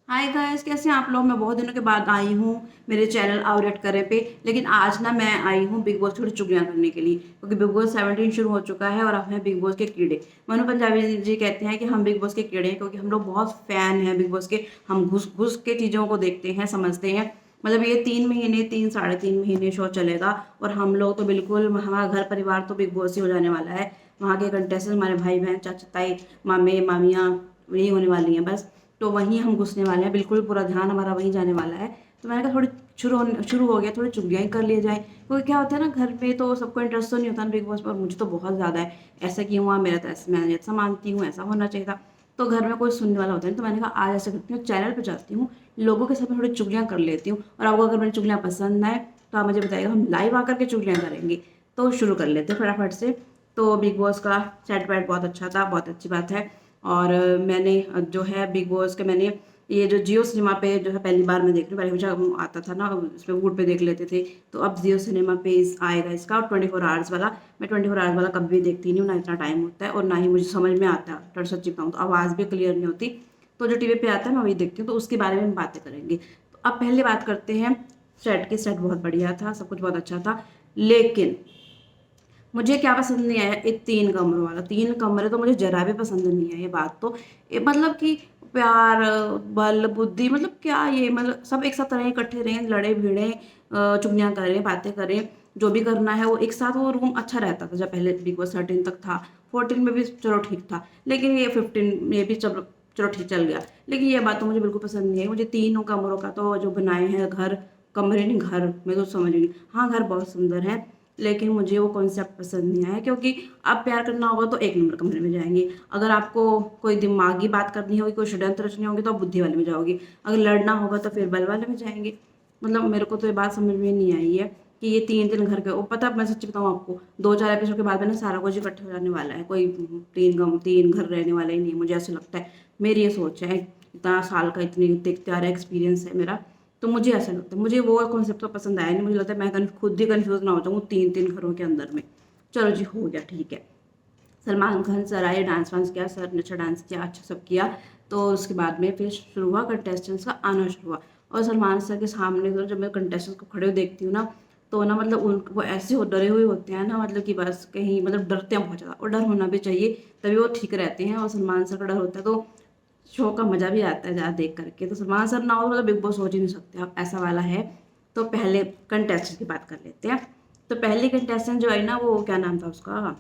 Hi guys, कैसे हैं आप लोग। मैं बहुत दिनों के बाद आई हूँ मेरे चैनल आउटलेट करे पे। लेकिन आज ना मैं आई हूँ बिग बॉस थोड़ी चुगलियां करने के लिए, क्योंकि बिग बॉस 17 शुरू हो चुका है और अब हैं बिग बॉस के कीड़े। मनु पंजाबी जी कहते हैं कि हम बिग बॉस के कीड़े हैं, क्योंकि हम लोग बहुत फैन हैं बिग बॉस के। हम घुस घुस के चीज़ों को देखते हैं, समझते हैं। मतलब ये 3 महीने, 3 साढ़े 3 महीने शो चलेगा और हम लोग तो बिल्कुल, हमारा घर परिवार तो बिग बॉस ही हो जाने वाला है। वहाँ के कंटेस्टेंट हमारे भाई बहन, चाचा ताई, मामे मामियाँ, वही होने वाली हैं बस। तो वहीं हम घुसने वाले हैं, बिल्कुल पूरा ध्यान हमारा वहीं जाने वाला है। तो मैंने कहा थोड़ी शुरू हो गया, थोड़ी चुगलियाँ ही कर लिया जाए, क्योंकि क्या होता है ना, घर पे तो सबको इंटरेस्ट तो नहीं होता ना बिग बॉस पर। मुझे तो बहुत ज़्यादा है। ऐसा क्यों हुआ मेरा, तो ऐसा मैं ऐसा मानती हूँ, ऐसा होना चाहिए था। तो घर में कोई सुनने वाला होता नहीं, तो मैंने कहा आज ऐसा करती हूँ, चैनल पर जाती हूँ, लोगों के साथ में थोड़ी चुगलियाँ कर लेती हूँ। और आपको अगर मेरी चुगलियाँ पसंद आए तो आप मुझे बताइएगा, हम लाइव आकर के चुगलियाँ करेंगे। तो शुरू कर लेते हैं फटाफट से। तो बिग बॉस का सेट वेट बहुत अच्छा था, बहुत अच्छी बात है। और मैंने जो है बिग बॉस के, मैंने ये जो जियो सिनेमा पे जो है पहली बार मैं देख रही हूँ। पहले मुझे आता था ना, उसमें वूट पे देख लेते थे। तो अब जियो सिनेमा पे आएगा इसका 24 आवर्स वाला। मैं 24 आवर्स वाला कभी भी देखती नहीं हूँ, ना इतना टाइम होता है और ना ही मुझे समझ में आता है। थोड़ा सच्ची बताऊँ तो आवाज़ भी क्लियर नहीं होती। तो जो टीवी पे आता है मैं वही देखती हूँ, तो उसके बारे में हम बातें करेंगे। तो अब पहले बात करते हैं सेट की। सेट बहुत बढ़िया था, सब कुछ बहुत अच्छा था। लेकिन मुझे क्या पसंद नहीं आया, एक 3 कमरों वाला। 3 कमरे तो मुझे जरा भी पसंद नहीं है। ये बात तो, ये मतलब कि प्यार, बल बुद्धि, मतलब क्या ये, मतलब सब एक साथ रहें, इकट्ठे रहें, लड़े भिड़े, चुगलियाँ करें, बातें करें, जो भी करना है वो एक साथ। वो रूम अच्छा रहता था जब पहले बिग बॉस 13 तक था। 14 में भी चलो ठीक था, लेकिन ये 15 में भी चलो चलो ठीक चल गया। लेकिन ये बात तो मुझे बिल्कुल पसंद नहीं है। मुझे 3 कमरों का तो जो बनाए हैं घर, कमरे नहीं घर, मैं तो समझ नहीं। हाँ, घर बहुत सुंदर है, लेकिन मुझे वो कॉन्सेप्ट पसंद नहीं आया। क्योंकि अब प्यार करना होगा तो 1 नंबर कमरे में जाएंगे। अगर आपको कोई दिमागी बात करनी होगी, कोई षड्यंत्र रचने होंगे, तो आप बुद्धि वाले में जाओगे। अगर लड़ना होगा तो फिर बल वाले में जाएंगे। मतलब मेरे को तो ये बात समझ में नहीं आई है कि ये 3 3 घर के, वो पता है, मैं सच्ची बताऊँ आपको, 2 4 एपिसोड के बाद में ना सारा कुछ इकट्ठा हो जाने वाला है। कोई 3 घर रहने वाला ही नहीं है, मुझे ऐसा लगता है। मेरी ये सोच है, इतना साल का, इतनी देखते आ रहा एक्सपीरियंस है मेरा। तो मुझे ऐसा लगता है, मुझे वो कॉन्सेप्ट तो पसंद आया नहीं। मुझे लगता है मैं खुद ही कंफ्यूज ना हो जाऊँ 3 3 घरों के अंदर में। चलो जी, हो गया, ठीक है। सलमान खान सर आए, डांस वांस किया, सर ने अच्छा डांस किया, अच्छा सब किया। तो उसके बाद में फिर शुरू हुआ, कंटेस्टेंट्स का आना शुरू हुआ। और सलमान सर के सामने तो जब मैं कंटेस्टेंट्स को खड़े हुए देखती हूँ ना, तो ना मतलब उन वो ऐसे हो डरे हुए होते हैं ना, मतलब कि बस कहीं, मतलब डरते हैं बहुत ज़्यादा। और डर होना भी चाहिए, तभी वो ठीक रहते हैं। और सलमान सर का डर होता है तो शो का मज़ा भी आता है ज़्यादा देख करके। तो सलमान सर ना हो तो मतलब बिग बॉस सोच ही नहीं सकते आप, ऐसा वाला है। तो पहले कंटेस्टेंट की बात कर लेते हैं। तो पहली कंटेस्टेंट जो है ना, वो क्या नाम था उसका,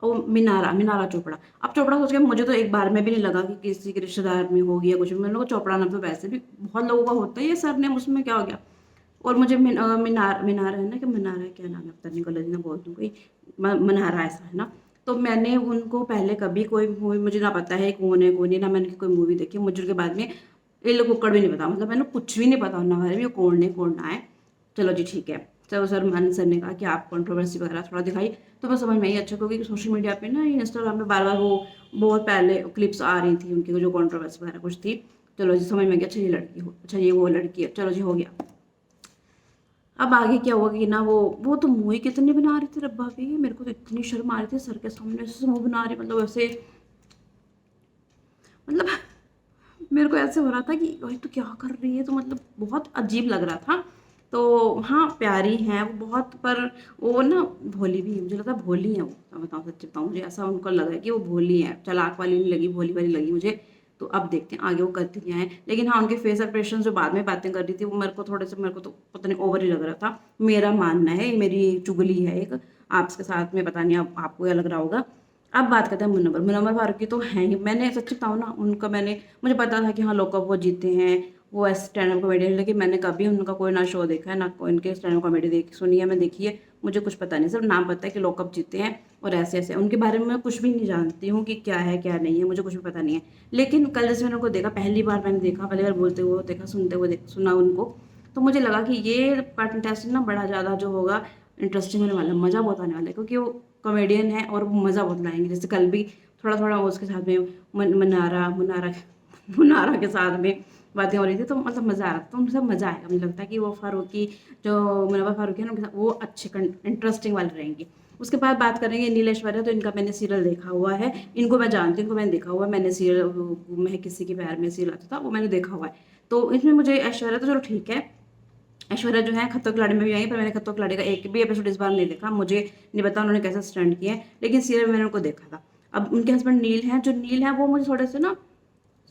वो मिनारा मिनारा चोपड़ा। अब चोपड़ा सोच के मुझे तो एक बार में भी नहीं लगा कि किसी के रिश्तेदार में हो गया कुछ भी। मैंने कहा चोपड़ा नाम तो वैसे भी बहुत लोगों का होता है, ये सर नेम, उसमें क्या हो गया। और मुझे मिनारा है ना, कि मनारा है, क्या नाम है, पता नहीं, गलत ना बोल दूँ कोई, मनारा ऐसा है ना। तो मैंने उनको पहले कभी कोई मूवी, मुझे ना पता है कौन है कौन नहीं, ना मैंने कोई मूवी देखी। मुझे उनके बाद में ये लोग कुक्कड़ भी नहीं पता, मतलब मैंने कुछ भी नहीं पता उनके बारे में, ये कौन है कौन ना है। चलो जी, ठीक है। चलो सर, मान सर ने कहा कि आप कंट्रोवर्सी वगैरह थोड़ा दिखाई, तो मैं समझ में आई। अच्छा, क्योंकि सोशल मीडिया पे ना, इंस्टाग्राम पे बार बार वो बहुत पहले क्लिप्स आ रही थी उनकी, जो कंट्रोवर्सी वगैरह कुछ थी। चलो जी, समझ में गया। अच्छा ये लड़की हो, अच्छा ये वो लड़की है, चलो जी, हो गया। अब आगे क्या हुआ कि ना, वो तो मुँह ही कितने बना रहे थे रब्बा भी। मेरे को तो इतनी शर्म आ रही थी, सर के सामने ऐसे मुँह बना रही, मतलब ऐसे, मतलब मेरे को ऐसे हो रहा था कि भाई तो क्या कर रही है, तो मतलब बहुत अजीब लग रहा था। तो हाँ, प्यारी हैं वो बहुत, पर वो ना भोली भी है। मुझे लगता है भोली है वो, मैं बताऊँ, सच्ची बताऊँ, मुझे ऐसा उनको लग रहा है कि वो भोली है। चालाक वाली नहीं लगी, भोली वाली लगी मुझे। तो अब देखते हैं आगे वो करती क्या है। लेकिन हाँ, उनके फेस एक्सप्रेशन जो बाद में बातें कर रही थी, वो मेरे को थोड़े से, मेरे को तो पता नहीं ओवर ही लग रहा था। मेरा मानना है, मेरी चुगली है एक आपके साथ में, पता नहीं अब आपको क्या लग रहा होगा। अब बात करते हैं मुनव्वर मुनव्वर फारूकी की। तो हैं ही, मैंने सच्ची बताऊँ ना, उनका मैंने, मुझे पता था कि हाँ लॉकअप वो जीते हैं, वो ऐसे स्टैंड अप कॉमेडियन, लेकिन मैंने कभी उनका कोई ना शो देखा है, ना कोई उनके स्टैंड अप कॉमेडी देखी सुनी है, मैं देखी है। मुझे कुछ पता नहीं, सिर्फ नाम पता है कि लॉकअप जीते हैं और ऐसे ऐसे। उनके बारे में मैं कुछ भी नहीं जानती हूँ कि क्या है क्या नहीं है, मुझे कुछ भी पता नहीं है। लेकिन कल जैसे मैंने उनको देखा, पहली बार मैंने देखा, पहली बार बोलते हुए देखा, सुनते हुए सुना उनको। तो मुझे लगा कि ये कंटेस्ट ना बड़ा ज़्यादा जो होगा इंटरेस्टिंग होने वाला है, मज़ा बहुत आने वाला है। क्योंकि वो कॉमेडियन है और वो मज़ा बहुत लाएंगे। जैसे कल भी थोड़ा थोड़ा उसके साथ में मनारा मुनारा मुनारा के साथ में बातें हो रही थी, तो मतलब मज़ा आ रहा था। तो उनके साथ मज़ा आएगा, मुझे लगता है कि वो फारूकी, जो मुनव्वर फारूकी है ना, उनके साथ वो अच्छे इंटरेस्टिंग वाले रहेंगे। उसके बाद बात करेंगे नील ऐश्वर्या, तो इनका मैंने सीरियल देखा हुआ है, इनको मैं जानती हूँ, इनको मैंने देखा हुआ है, मैंने सीरियल मैं किसी के प्यार में सीरियल आता था वो मैंने देखा हुआ है। तो इसमें मुझे ऐश्वर्या तो चलो ठीक है, ऐश्वर्या जो है खतरों के खिलाड़ी में भी आई, पर मैंने खतरों के खिलाड़ी का एक भी एपिसोड इस बार नहीं देखा, मुझे नहीं पता उन्होंने कैसे स्टंट किए हैं, लेकिन सीरियल में मैंने उनको देखा था। अब उनके हस्बैंड नील हैं, जो नील है वो मुझे थोड़े से ना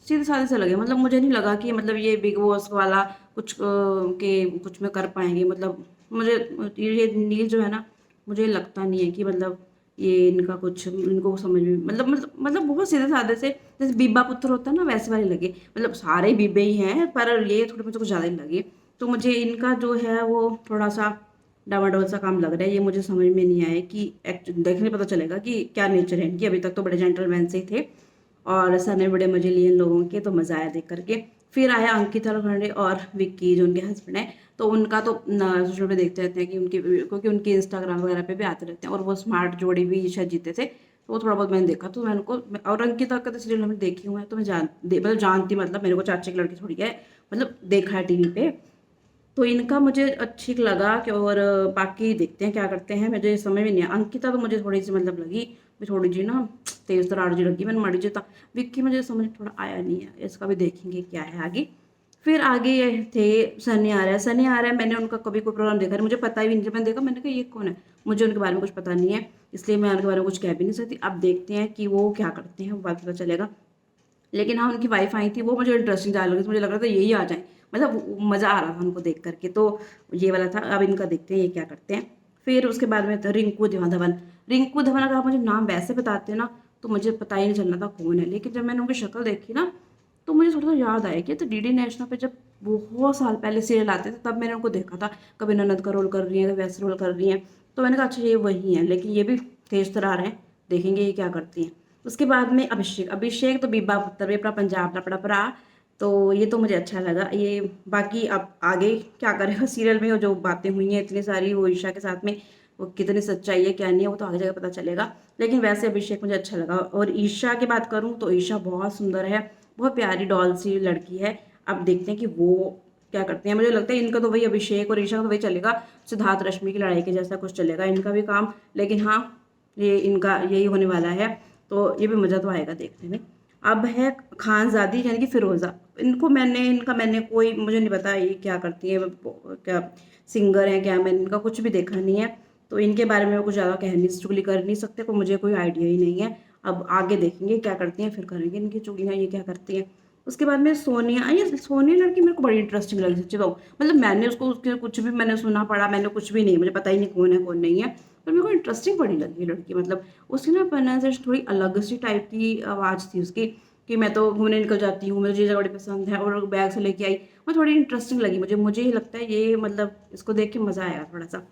सीधे साधे से लगे, मतलब मुझे नहीं लगा कि मतलब ये बिग बॉस वाला कुछ के कुछ में कर पाएंगे, मतलब मुझे ये नील जो है ना, मुझे लगता नहीं है कि मतलब ये इनका कुछ इनको समझ में मतलब बहुत सीधे साधे से, जैसे बीबा पुत्र होता है ना वैसे वाले लगे, मतलब सारे बीबे ही हैं पर ये थोड़े मुझे कुछ ज़्यादा ही लगे। तो मुझे इनका जो है वो थोड़ा सा डामाडोल सा काम लग रहा है, ये मुझे समझ में नहीं आया कि देखने पता चलेगा कि क्या नेचर है इनकी। अभी तक तो बड़े जेंटलमैन से ही थे और सर ने बड़े मजे लिए इन लोगों के, तो मज़ा आया देख करके। फिर आया अंकिता लोखंडे और विक्की जो उनके हस्बैंड हैं, तो उनका तो सोशल पे देखते रहते हैं कि उनकी, क्योंकि उनके इंस्टाग्राम वगैरह पे भी आते रहते हैं, और वो स्मार्ट जोड़ी भी शायद जीते थे, तो वो थोड़ा बहुत मैंने देखा, तो मैंने उनको, और अंकिता का तो सीरियल हमने देखी हुआ है, तो मैं मतलब जानती, मतलब मेरे को चाची की लड़की थोड़ी है, मतलब देखा है टीवी पे। तो इनका मुझे ठीक लगा कि, और बाकी देखते हैं क्या करते हैं, मुझे समझ में नहीं आया। अंकिता तो मुझे थोड़ी सी मतलब लगी थोड़ी जी ना तेज तरार जी लगी, मैंने मरी जी था। विक्की मुझे समझ थोड़ा आया नहीं है, इसका भी देखेंगे क्या है आगे। फिर आगे ये थे सनी आ रहा है, सनी आ रहा है, मैंने उनका कभी कोई प्रोग्राम देखा नहीं, मुझे पता भी नहीं, जब मैंने देखा मैंने कहा ये कौन है, मुझे उनके बारे में कुछ पता नहीं है, इसलिए मैं उनके बारे में कुछ कह भी नहीं सकती। अब देखते हैं कि वो क्या करते हैं, वो बात पता चलेगा। लेकिन हाँ उनकी वाइफ आई थी, वो मुझे इंटरेस्टिंग ज़्यादा लगी, मुझे लग रहा था यही आ जाए, मतलब मज़ा आ रहा था उनको देख करके, तो ये वाला था। अब इनका देखते हैं ये क्या करते हैं। फिर उसके बाद में था रिंकू धवन। रिंकू धवन अगर आप मुझे नाम वैसे बताते ना तो मुझे पता ही नहीं चलना था कौन है, लेकिन जब मैंने उनकी शक्ल देखी ना तो मुझे थोड़ा सा याद आया कि तो डीडी नेशनल पे जब बहुत साल पहले सीरियल आते थे तब मैंने उनको देखा था, कभी ननद का रोल कर रही है, कभी वैसे रोल कर रही हैं, तो मैंने कहा अच्छा ये वही है, लेकिन ये भी तेज तरार हैं, देखेंगे ये क्या करती हैं। उसके बाद में अभिषेक, अभिषेक तो बीबा पुत्र भी अपना पंजाब का पड़ा भरा, तो ये तो मुझे अच्छा लगा ये। बाकी अब आगे क्या करेगा सीरियल में, वो जो बातें हुई हैं इतनी सारी वो ईशा के साथ में, वो कितनी सच्चाई है क्या नहीं है वो तो आगे जाकर पता चलेगा, लेकिन वैसे अभिषेक मुझे अच्छा लगा। और ईशा की बात करूँ तो ईशा बहुत सुंदर है, बहुत प्यारी डॉल सी लड़की है। अब देखते हैं कि वो क्या करते हैं, मुझे लगता है इनका तो वही अभिषेक और ईशा का तो वही चलेगा, सिद्धार्थ रश्मि की लड़ाई के जैसा कुछ चलेगा इनका भी काम, लेकिन हाँ ये इनका यही होने वाला है, तो ये भी मज़ा तो आएगा देखने में। अब है खानजादी यानी कि फिरोज़ा, इनका मैंने कोई मुझे नहीं पता ये क्या करती है, क्या सिंगर है क्या, मैंने इनका कुछ भी देखा नहीं है, तो इनके बारे में कुछ ज़्यादा कह नहीं, चुगली कर नहीं सकते, को मुझे कोई आइडिया ही नहीं है। अब आगे देखेंगे क्या करती हैं, फिर करेंगे इनकी चुगलियाँ ये क्या करती हैं। उसके बाद में सोनिया, ये सोनिया लड़की मेरे को बड़ी इंटरेस्टिंग लगी सच्ची बताऊँ, मतलब मैंने उसको उसके कुछ भी मैंने सुना पढ़ा, मैंने कुछ भी नहीं, मुझे पता ही नहीं कौन है कौन नहीं है, पर मेरे को इंटरेस्टिंग बड़ी लगी लड़की, मतलब उसकी ना प्रोनाउंसिएशन थोड़ी अलग सी टाइप की आवाज़ थी उसकी, कि मैं तो घूमने निकल जाती हूँ, मुझे ये जगह बड़ी पसंद है, और बैग से लेके आई, वो थोड़ी इंटरेस्टिंग लगी मुझे ही लगता है ये, मतलब इसको देख के मज़ा आया थोड़ा सा,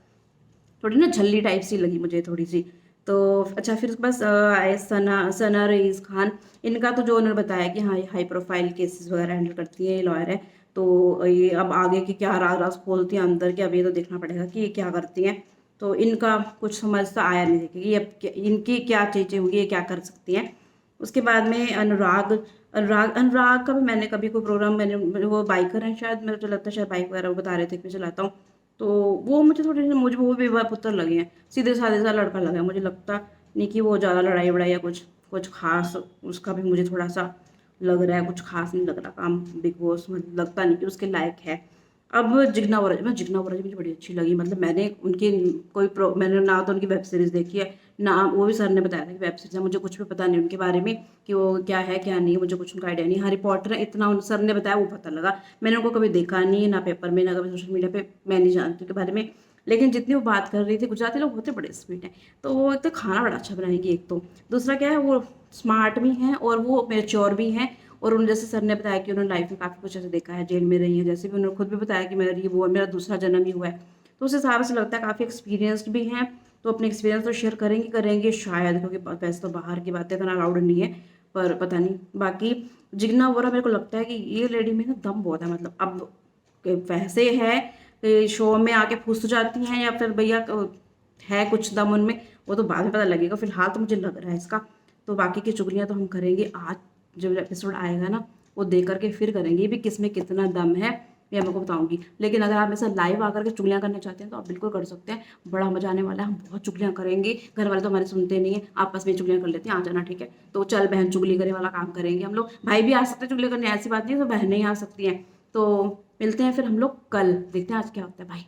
थोड़ी ना झल्ली टाइप सी लगी मुझे थोड़ी सी। तो अच्छा फिर उसके पास आए सना सना रईस खान, इनका तो जो उन्होंने बताया कि हाँ ये हाई प्रोफाइल केसेस वगैरह हैंडल करती है, ये लॉयर है, तो ये अब आगे की क्या राज राज खोलती हैं अंदर के, अब ये तो देखना पड़ेगा कि ये क्या करती हैं। तो इनका कुछ समझ तो आया नहीं कि अब इनकी क्या चीज़ें होंगी, ये क्या कर सकती हैं। उसके बाद में अनुराग, अनुराग का भी मैंने कभी कोई प्रोग्राम, मैंने वो बाइकर हैं शायद, मेरे को तो लगता है शायद बाइक वगैरह वो बता रहे थे कि मैं चलाता हूँ, तो वो मुझे थोड़े से मुझे वो भी पुत्र लगे हैं, सीधे साधे सा लड़का लगा है, मुझे लगता नहीं कि वो ज़्यादा लड़ाई वड़ाई या कुछ कुछ खास उसका भी मुझे थोड़ा सा लग रहा है, कुछ खास नहीं लग रहा काम बिग बॉस में, लगता नहीं कि उसके लायक है। अब जिग्ना वरज मुझे बड़ी अच्छी लगी, मतलब मैंने उनकी मैंने ना तो उनकी वेब सीरीज़ देखी है, ना वो भी सर ने बताया था कि वेब सीरीज़ है, मुझे कुछ भी पता नहीं उनके बारे में कि वो क्या है क्या नहीं, मुझे कुछ उनका आइडिया नहीं। हैरी पॉटर है इतना उन सर ने बताया वो पता लगा, मैंने उनको कभी देखा नहीं, ना पेपर में ना कभी सोशल मीडिया पे, मैं नहीं जानती उनके बारे में। लेकिन जितनी वो बात कर रही थी, गुजराती लोग होते बड़े स्वीट हैं, तो वो एक तो खाना बड़ा अच्छा बनाएंगी, एक तो दूसरा क्या है वो स्मार्ट भी हैं और वो मेच्योर भी हैं। और उन जैसे सर ने बताया कि उन्होंने लाइफ में काफ़ी कुछ ऐसे देखा है, जेल में रही है, जैसे भी उन्होंने खुद भी बताया कि मेरा वो मेरा दूसरा जन्म ही हुआ है, तो उस हिसाब से लगता है काफ़ी एक्सपीरियंस्ड भी हैं, तो अपने एक्सपीरियंस तो शेयर करेंगे शायद, क्योंकि वैसे तो बाहर की बातें इतना अलाउड नहीं है, पर पता नहीं। बाकी जिग्ना वोरा मेरे को लगता है कि ये लेडी में ना दम बहुत है, मतलब अब वैसे है शो में आके फूस तो जाती हैं या फिर भैया है कुछ दम उनमें, वो तो बाद में पता लगेगा, फिलहाल तो मुझे लग रहा है इसका। तो बाकी की चुगलियाँ तो हम करेंगे आज जब एपिसोड आएगा ना, वो देख करके फिर करेंगे भी किस में कितना दम है, मैं आपको बताऊंगी। लेकिन अगर आप मेरे साथ लाइव आकर के चुगलियां करना चाहते हैं तो आप बिल्कुल कर सकते हैं, बड़ा मजा आने वाला है। हम बहुत चुगलियां करेंगे, घर वाले तो हमारे सुनते नहीं है, आपस में चुगलियां कर लेते हैं। आ जाना, ठीक है? तो चल बहन चुगली करे वाला काम करेंगे हम लोग। भाई भी आ सकते हैं चुगली करने, ऐसी बात नहीं है तो बहनें ही आ सकती हैं। तो मिलते हैं फिर हम लोग कल, देखते हैं आज क्या होता है। भाई।